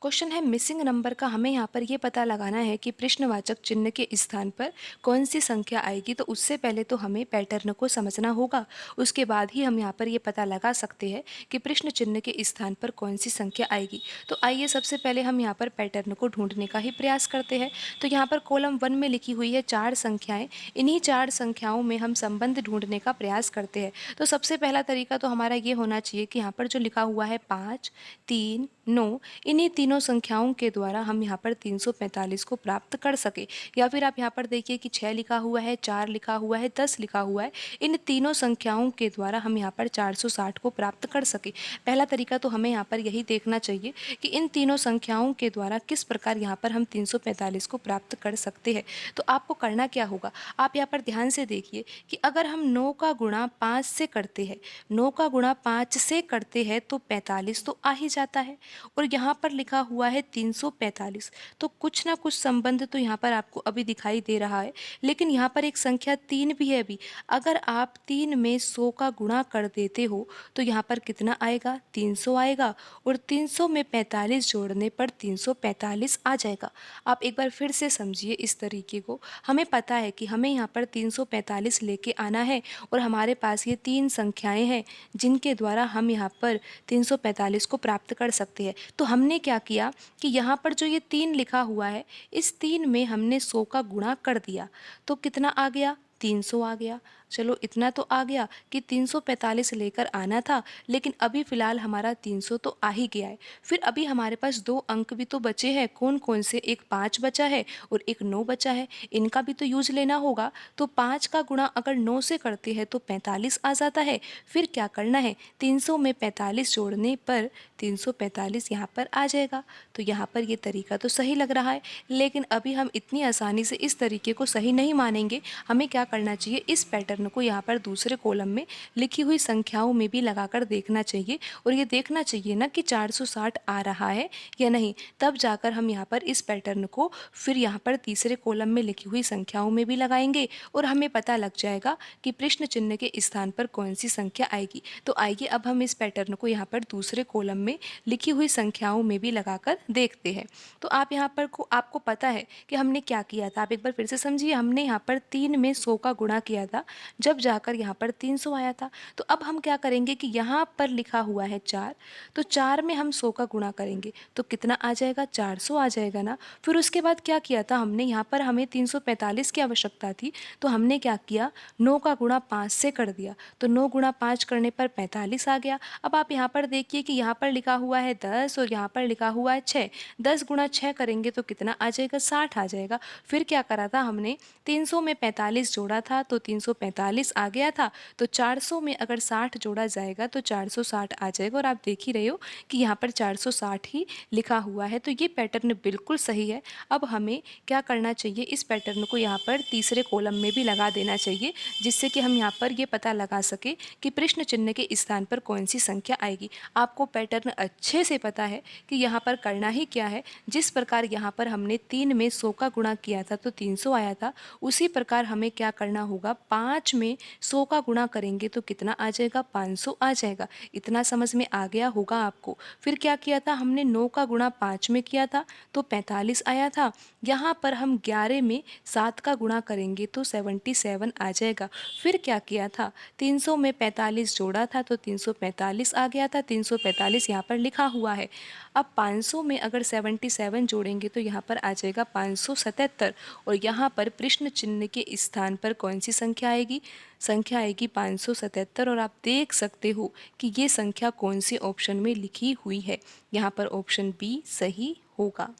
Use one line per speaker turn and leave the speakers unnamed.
Question है missing number का। हमें यहाँ पर ये पता लगाना है कि प्रश्नवाचक चिन्ह के स्थान पर कौन सी संख्या आएगी। तो उससे पहले तो हमें पैटर्न को समझना होगा, उसके बाद ही हम यहाँ पर ये पता लगा सकते हैं कि प्रश्न चिन्ह के स्थान पर कौन सी संख्या आएगी। तो आइए सबसे पहले हम यहाँ पर पैटर्न को ढूंढने का ही प्रयास करते हैं। तो यहाँ पर कॉलम 1 में लिखी हुई है 4 संख्याएं। इन्हीं 4 संख्याओं में हम संबंध ढूंढने का प्रयास करते हैं। तो सबसे पहला तरीका तो हमारा ये होना चाहिए कि यहाँ पर जो लिखा हुआ है 5, 3, 9, इन्हीं तीनों संख्याओं के द्वारा हम यहाँ पर 345 को प्राप्त कर सके। या फिर आप यहाँ पर देखिए कि 6 लिखा हुआ है, 4 लिखा हुआ है, 10 लिखा हुआ है। इन तीनों संख्याओं के द्वारा हम यहाँ पर 460 को प्राप्त कर सके। पहला तरीका तो हमें यहाँ पर यही देखना चाहिए कि इन तीनों संख्याओं के द्वारा किस प्रकार यहाँ पर हम 345 को प्राप्त कर सकते हैं। तो आपको करना क्या होगा, आप यहाँ पर ध्यान से देखिए कि अगर हम 9 का गुणा 5 से करते हैं, 9 का गुणा 5 से करते हैं तो 45 तो आ ही जाता है। और यहाँ पर लिखा हुआ है 345, तो कुछ ना कुछ संबंध तो यहाँ पर आपको अभी दिखाई दे रहा है। लेकिन यहाँ पर एक संख्या 3 भी है अभी। अगर आप 3 में 100 का गुणा कर देते हो तो यहाँ पर कितना आएगा, 300 आएगा। और 300 में 45 जोड़ने पर 345 आ जाएगा। आप एक बार फिर से समझिए इस तरीके को। हमें पता है कि हमें यहाँ पर 345 लेके आना है और हमारे पास ये 3 संख्याएं हैं जिनके द्वारा हम यहाँ पर 345 को प्राप्त कर सकते हैं। तो हमने क्या किया कि यहाँ पर जो ये 3 लिखा हुआ है, इस 3 में हमने 100 का गुणा कर दिया तो कितना आ गया, 300 आ गया। चलो इतना तो आ गया कि 345 लेकर आना था, लेकिन अभी फ़िलहाल हमारा 300 तो आ ही गया है। फिर अभी हमारे पास 2 अंक भी तो बचे हैं। कौन कौन से, एक 5 बचा है और एक 9 बचा है। इनका भी तो यूज लेना होगा। तो 5 का गुणा अगर 9 से करते हैं तो 45 आ जाता है। फिर क्या करना है, 300 में 45 जोड़ने पर 345 यहाँ पर आ जाएगा। तो यहाँ पर ये तरीका तो सही लग रहा है, लेकिन अभी हम इतनी आसानी से इस तरीके को सही नहीं मानेंगे। हमें क्या करना चाहिए, इस पैटर्न को यहाँ पर दूसरे कॉलम में लिखी हुई संख्याओं में भी लगाकर देखना चाहिए। और ये देखना चाहिए ना कि 460 आ रहा है या नहीं। तब जाकर हम यहाँ पर इस पैटर्न को फिर यहाँ पर तीसरे कॉलम में लिखी हुई संख्याओं में भी लगाएंगे और हमें पता लग जाएगा कि प्रश्न चिन्ह के स्थान पर कौन सी संख्या आएगी। तो आइए अब हम इस पैटर्न को यहाँ पर दूसरे कॉलम में लिखी हुई संख्याओं में भी लगाकर देखते हैं। तो आप यहाँ पर आपको पता है कि हमने क्या किया था। आप एक बार फिर से समझिए, हमने यहाँ पर 3 में 100 का गुणा किया था, जब जाकर यहाँ पर 300 आया था। तो अब हम क्या करेंगे कि यहाँ पर लिखा हुआ है 4, तो 4 में हम 100 का गुणा करेंगे तो कितना आ जाएगा, 400 आ जाएगा ना। फिर उसके बाद क्या किया था हमने, यहाँ पर हमें 345 की आवश्यकता थी, तो हमने क्या किया, 9 का गुणा 5 से कर दिया। तो 9 गुणा 5 करने पर 45 आ गया। अब आप यहाँ पर देखिए कि यहाँ पर लिखा हुआ है 10 और यहाँ पर लिखा हुआ है 6। 10 गुणा 6 करेंगे तो कितना आ जाएगा, 60 आ जाएगा। फिर क्या करा था हमने, 300 में 45 जोड़ा था तो 345 आ गया था। तो 400 में अगर 60 जोड़ा जाएगा तो 460 आ जाएगा। और आप देख ही रहे हो कि यहाँ पर 460 ही लिखा हुआ है। तो ये पैटर्न बिल्कुल सही है। अब हमें क्या करना चाहिए, इस पैटर्न को यहाँ पर तीसरे कॉलम में भी लगा देना चाहिए, जिससे कि हम यहाँ पर ये पता लगा सके कि प्रश्न चिन्ह के स्थान पर कौन सी संख्या आएगी। आपको पैटर्न अच्छे से पता है कि यहाँ पर करना ही क्या है। जिस प्रकार यहाँ पर हमने 3 में 100 का गुणा किया था तो 300 आया था, उसी प्रकार हमें क्या करना होगा, 5 में 100 का गुणा करेंगे तो कितना आ जाएगा, 500 आ जाएगा। इतना समझ में आ गया होगा आपको। फिर क्या किया था हमने, 9 का गुणा 5 में किया था तो 45 आया था। यहाँ पर हम 11 में 7 का गुणा करेंगे तो 77 आ जाएगा। फिर क्या किया था, 300 में 45 जोड़ा था तो 345 आ गया था। 345 यहाँ पर लिखा हुआ है। अब 500 में अगर 77 जोड़ेंगे तो यहाँ पर आ जाएगा 577। और यहाँ पर प्रश्न चिन्ह के स्थान पर कौन सी संख्या आएगी, संख्या आएगी 577। और आप देख सकते हो कि ये संख्या कौन से ऑप्शन में लिखी हुई है। यहाँ पर ऑप्शन बी सही होगा।